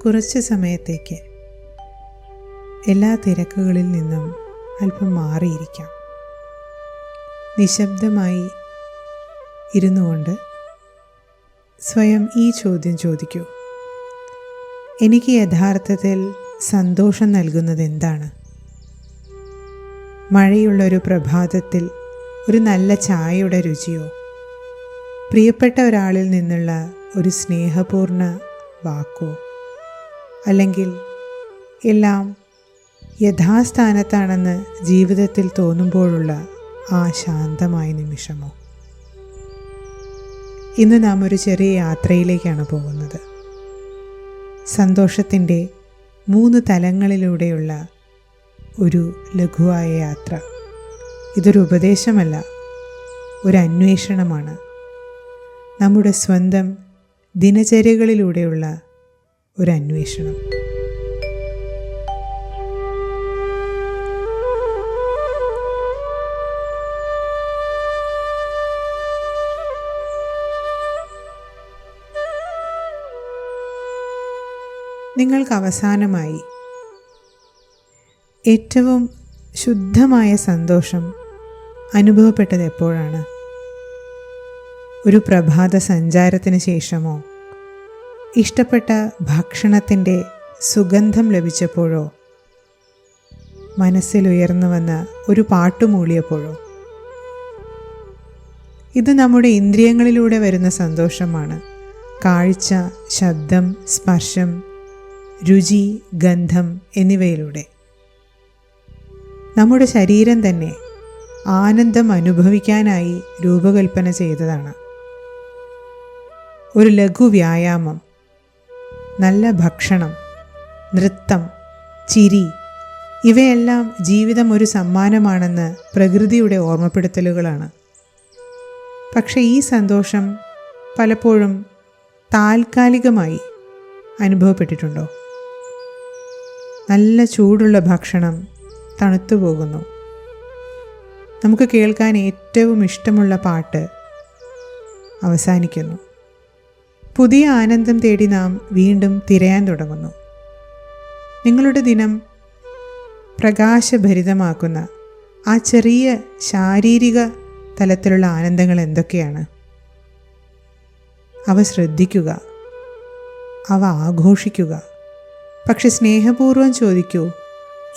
കുറച്ച് സമയത്തേക്ക് എല്ലാ തിരക്കുകളിൽ നിന്നും അല്പം മാറിയിരിക്കാം. നിശബ്ദമായി ഇരുന്നു കൊണ്ട് സ്വയം ഈ ചോദ്യം ചോദിക്കൂ: എനിക്ക് യഥാർത്ഥത്തിൽ സന്തോഷം നൽകുന്നത് എന്താണ്? മഴയുള്ളൊരു പ്രഭാതത്തിൽ ഒരു നല്ല ചായയുടെ രുചിയോ, പ്രിയപ്പെട്ട ഒരാളിൽ നിന്നുള്ള ഒരു സ്നേഹപൂർണ്ണ വാക്കോ, അല്ലെങ്കിൽ എല്ലാം യഥാസ്ഥാനത്താണെന്ന് ജീവിതത്തിൽ തോന്നുമ്പോഴുള്ള ആ ശാന്തമായ നിമിഷമോ? ഇന്ന് നാം ഒരു ചെറിയ യാത്രയിലേക്കാണ് പോകുന്നത്. സന്തോഷത്തിൻ്റെ 3 തലങ്ങളിലൂടെയുള്ള ഒരു ലഘുവായ യാത്ര. ഇതൊരു ഉപദേശമല്ല, ഒരു അന്വേഷണമാണ്. നമ്മുടെ സ്വന്തം ദിനചര്യകളിലൂടെയുള്ള ഒരു അന്വേഷണം. നിങ്ങൾക്ക് അവസാനമായി ഏറ്റവും ശുദ്ധമായ സന്തോഷം അനുഭവപ്പെട്ടത് എപ്പോഴാണ്? ഒരു പ്രഭാത സഞ്ചാരത്തിന് ശേഷമോ, ഇഷ്ടപ്പെട്ട ഭക്ഷണത്തിൻ്റെ സുഗന്ധം ലഭിച്ചപ്പോഴോ, മനസ്സിലുയർന്നു വന്ന ഒരു പാട്ട് മൂളിയപ്പോഴോ? ഇത് നമ്മുടെ ഇന്ദ്രിയങ്ങളിലൂടെ വരുന്ന സന്തോഷമാണ്. കാഴ്ച, ശബ്ദം, സ്പർശം, രുചി, ഗന്ധം എന്നിവയിലൂടെ. നമ്മുടെ ശരീരം തന്നെ ആനന്ദം അനുഭവിക്കാനായി രൂപകൽപ്പന ചെയ്തതാണ്. ഒരു ലഘു വ്യായാമം, നല്ല ഭക്ഷണം, നൃത്തം, ചിരി ഇവയെല്ലാം ജീവിതം ഒരു സമ്മാനമാണെന്ന് പ്രകൃതിയുടെ ഓർമ്മപ്പെടുത്തലുകളാണ്. പക്ഷേ ഈ സന്തോഷം പലപ്പോഴും താൽക്കാലികമായി അനുഭവപ്പെട്ടിട്ടുണ്ടോ? നല്ല ചൂടുള്ള ഭക്ഷണം തണുത്തു പോകുന്നു. നമുക്ക് കേൾക്കാൻ ഏറ്റവും ഇഷ്ടമുള്ള പാട്ട് അവസാനിക്കുന്നു. പുതിയ ആനന്ദം തേടി നാം വീണ്ടും തിരയാൻ തുടങ്ങുന്നു. നിങ്ങളുടെ ദിനം പ്രകാശഭരിതമാക്കുന്ന ആ ചെറിയ ശാരീരിക തലത്തിലുള്ള ആനന്ദങ്ങൾ എന്തൊക്കെയാണ്? അവ ശ്രദ്ധിക്കുക, അവ ആഘോഷിക്കുക. പക്ഷെ സ്നേഹപൂർവ്വം ചോദിക്കൂ,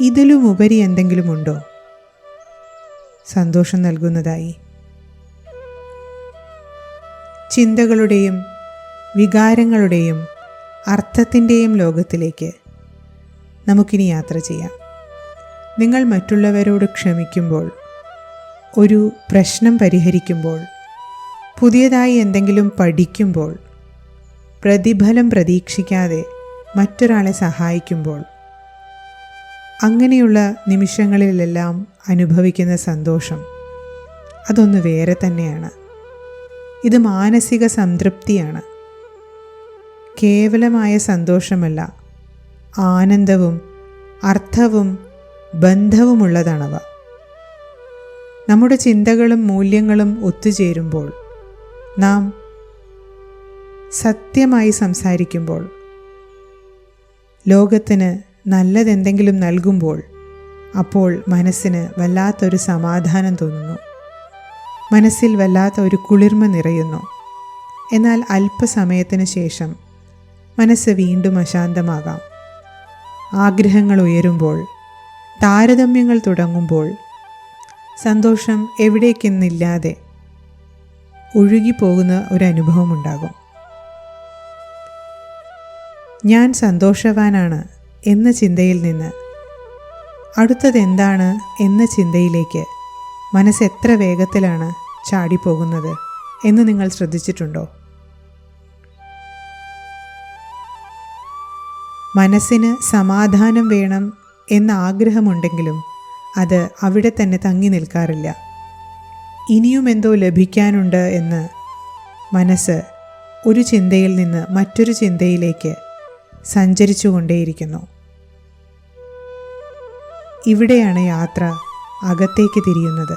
ഇതിലുമുപരി എന്തെങ്കിലും ഉണ്ടോ സന്തോഷം നൽകുന്നതായി? ചിന്തകളുടെയും വികാരങ്ങളുടെയും അർത്ഥത്തിൻ്റെയും ലോകത്തിലേക്ക് നമുക്കിനി യാത്ര ചെയ്യാം. നിങ്ങൾ മറ്റുള്ളവരോട് ക്ഷമിക്കുമ്പോൾ, ഒരു പ്രശ്നം പരിഹരിക്കുമ്പോൾ, പുതിയതായി എന്തെങ്കിലും പഠിക്കുമ്പോൾ, പ്രതിഫലം പ്രതീക്ഷിക്കാതെ മറ്റൊരാളെ സഹായിക്കുമ്പോൾ, അങ്ങനെയുള്ള നിമിഷങ്ങളിലെല്ലാം അനുഭവിക്കുന്ന സന്തോഷം അതൊന്ന് വേറെ തന്നെയാണ്. ഇത് മാനസിക സംതൃപ്തിയാണ്. കേവലമായ സന്തോഷമല്ല, ആനന്ദവും അർത്ഥവും ബന്ധവുമുള്ളതാണവ. നമ്മുടെ ചിന്തകളും മൂല്യങ്ങളും ഒത്തുചേരുമ്പോൾ, നാം സത്യമായി സംസാരിക്കുമ്പോൾ, ലോകത്തിന് നല്ലതെന്തെങ്കിലും നൽകുമ്പോൾ, അപ്പോൾ മനസ്സിന് വല്ലാത്തൊരു സമാധാനം തോന്നുന്നു. മനസ്സിൽ വല്ലാത്ത ഒരു കുളിർമ നിറയുന്നു. എന്നാൽ അല്പസമയത്തിന് ശേഷം മനസ്സ് വീണ്ടും അശാന്തമാകാം. ആഗ്രഹങ്ങൾ ഉയരുമ്പോൾ, താരതമ്യങ്ങൾ തുടങ്ങുമ്പോൾ, സന്തോഷം എവിടേക്കെന്നില്ലാതെ ഒഴുകിപ്പോകുന്ന ഒരനുഭവമുണ്ടാകും. ഞാൻ സന്തോഷവാനാണ് എന്ന ചിന്തയിൽ നിന്ന് അടുത്തതെന്താണ് എന്ന ചിന്തയിലേക്ക് മനസ്സ് എത്ര വേഗത്തിലാണ് ചാടിപ്പോകുന്നത് എന്ന് നിങ്ങൾ ശ്രദ്ധിച്ചിട്ടുണ്ടോ? മനസ്സിന് സമാധാനം വേണം എന്ന ആഗ്രഹമുണ്ടെങ്കിലും അത് അവിടെ തന്നെ തങ്ങി നിൽക്കാറില്ല. ഇനിയും എന്തോ ലഭിക്കാനുണ്ട് എന്ന് മനസ്സ് ഒരു ചിന്തയിൽ നിന്ന് മറ്റൊരു ചിന്തയിലേക്ക് സഞ്ചരിച്ചു കൊണ്ടേയിരിക്കുന്നു. ഇവിടെയാണ് യാത്ര അകത്തേക്ക് തിരിയുന്നത്.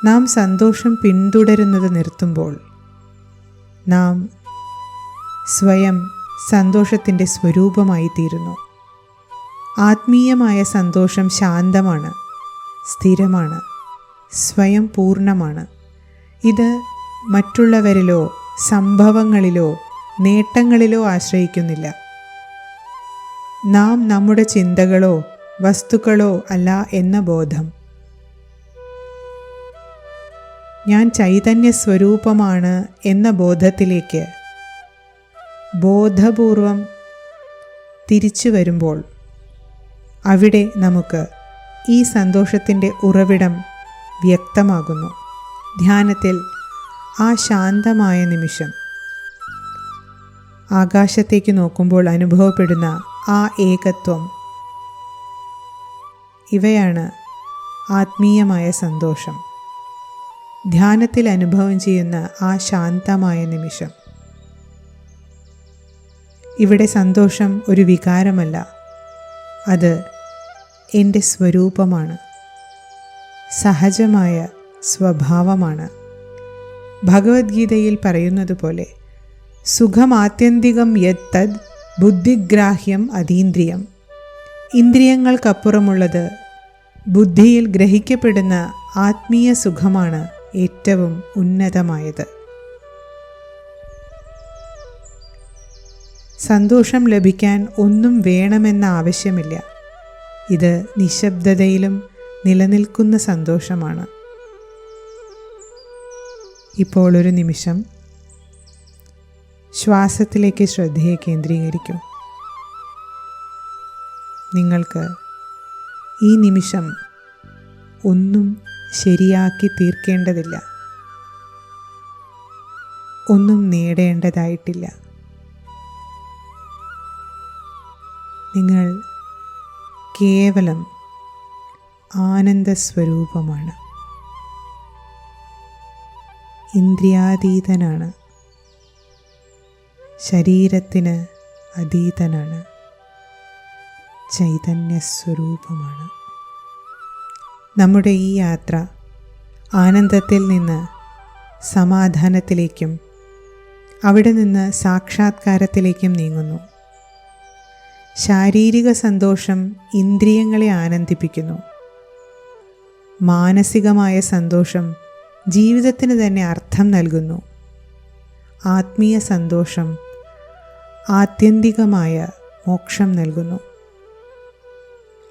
നാം സന്തോഷം പിന്തുടരുന്നത് നിർത്തുമ്പോൾ നാം സ്വയം സന്തോഷത്തിൻ്റെ സ്വരൂപമായി തീരുന്നു. ആത്മീയമായ സന്തോഷം ശാന്തമാണ്, സ്ഥിരമാണ്, സ്വയം പൂർണ്ണമാണ്. ഇത് മറ്റുള്ളവരിലോ സംഭവങ്ങളിലോ നേട്ടങ്ങളിലോ ആശ്രയിക്കുന്നില്ല. നാം നമ്മുടെ ചിന്തകളോ വസ്തുക്കളോ അല്ല എന്ന ബോധം. ഞാൻ ചൈതന്യ സ്വരൂപമാണ് എന്ന ബോധത്തിലേക്ക് ബോധപൂർവം തിരിച്ചു വരുമ്പോൾ അവിടെ നമുക്ക് ഈ സന്തോഷത്തിൻ്റെ ഉറവിടം വ്യക്തമാകുന്നു. ധ്യാനത്തിൽ ആ ശാന്തമായ നിമിഷം, ആകാശത്തേക്ക് നോക്കുമ്പോൾ അനുഭവപ്പെടുന്ന ആ ഏകത്വം, ഇവയാണ് ആത്മീയമായ സന്തോഷം. ധ്യാനത്തിൽ അനുഭവം ചെയ്യുന്ന ആ ശാന്തമായ നിമിഷം. ഇവിടെ സന്തോഷം ഒരു വികാരമല്ല, അത് എൻ്റെ സ്വരൂപമാണ്, സഹജമായ സ്വഭാവമാണ്. ഭഗവത്ഗീതയിൽ പറയുന്നത് പോലെ സുഖമാത്യന്തികം യത്തദ് ബുദ്ധിഗ്രാഹ്യം അതീന്ദ്രിയം. ഇന്ദ്രിയങ്ങൾക്കപ്പുറമുള്ളത് ബുദ്ധിയിൽ ഗ്രഹിക്കപ്പെടുന്ന ആത്മീയ സുഖമാണ് ഏറ്റവും ഉന്നതമായത്. സന്തോഷം ലഭിക്കാൻ ഒന്നും വേണമെന്ന ആവശ്യമില്ല. ഇത് നിശബ്ദതയിലും നിലനിൽക്കുന്ന സന്തോഷമാണ്. ഇപ്പോൾ ഒരു നിമിഷം ശ്വാസത്തിലേക്ക് ശ്രദ്ധയെ കേന്ദ്രീകരിക്കൂ. നിങ്ങൾക്ക് ഈ നിമിഷം ഒന്നും ശരിയാക്കി തീർക്കേണ്ടതില്ല, ഒന്നും നേടേണ്ടതായിട്ടില്ല. നിങ്ങൾ കേവലം ആനന്ദസ്വരൂപമാണ്, ഇന്ദ്രിയാതീതനാണ്, ശരീരത്തിന് അതീതനാണ്, ചൈതന്യസ്വരൂപമാണ്. നമ്മുടെ ഈ യാത്ര ആനന്ദത്തിൽ നിന്ന് സമാധാനത്തിലേക്കും അവിടെ നിന്ന് സാക്ഷാത്കാരത്തിലേക്കും നീങ്ങുന്നു. ശാരീരിക സന്തോഷം ഇന്ദ്രിയങ്ങളെ ആനന്ദിപ്പിക്കുന്നു. മാനസികമായ സന്തോഷം ജീവിതത്തിന് തന്നെ അർത്ഥം നൽകുന്നു. ആത്മീയ സന്തോഷം ആത്യന്തികമായ മോക്ഷം നൽകുന്നു.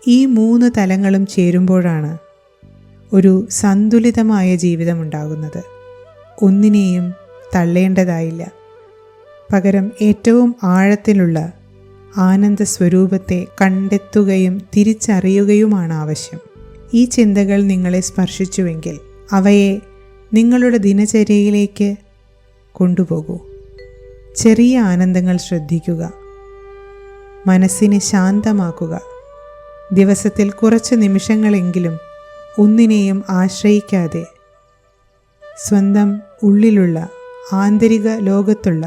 ഈ 3 തലങ്ങളും ചേരുമ്പോഴാണ് ഒരു സന്തുലിതമായ ജീവിതമുണ്ടാകുന്നത്. ഒന്നിനെയും തള്ളേണ്ടതായില്ല. പകരം ഏറ്റവും ആഴത്തിലുള്ള ആനന്ദ സ്വരൂപത്തെ കണ്ടെത്തുകയും തിരിച്ചറിയുകയുമാണ് ആവശ്യം. ഈ ചിന്തകൾ നിങ്ങളെ സ്പർശിച്ചുവെങ്കിൽ അവയെ നിങ്ങളുടെ ദിനചര്യയിലേക്ക് കൊണ്ടുപോകൂ. ചെറിയ ആനന്ദങ്ങൾ ശ്രദ്ധിക്കുക, മനസ്സിനെ ശാന്തമാക്കുക. ദിവസത്തിൽ കുറച്ച് നിമിഷങ്ങളെങ്കിലും ഒന്നിനെയും ആശ്രയിക്കാതെ സ്വന്തം ഉള്ളിലുള്ള ആന്തരിക ലോകത്തുള്ള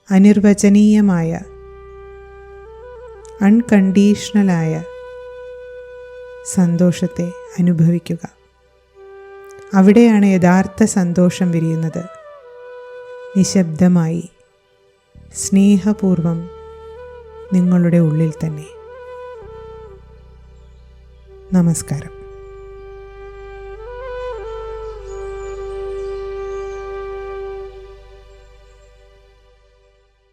അനിർവചനീയമായ അൺകണ്ടീഷണലായ സന്തോഷത്തെ അനുഭവിക്കുക. അവിടെയാണ് യഥാർത്ഥ സന്തോഷം വിരിയുന്നത്. നിശബ്ദമായി, സ്നേഹപൂർവം നിങ്ങളുടെ ഉള്ളിൽ തന്നെ. നമസ്കാരം.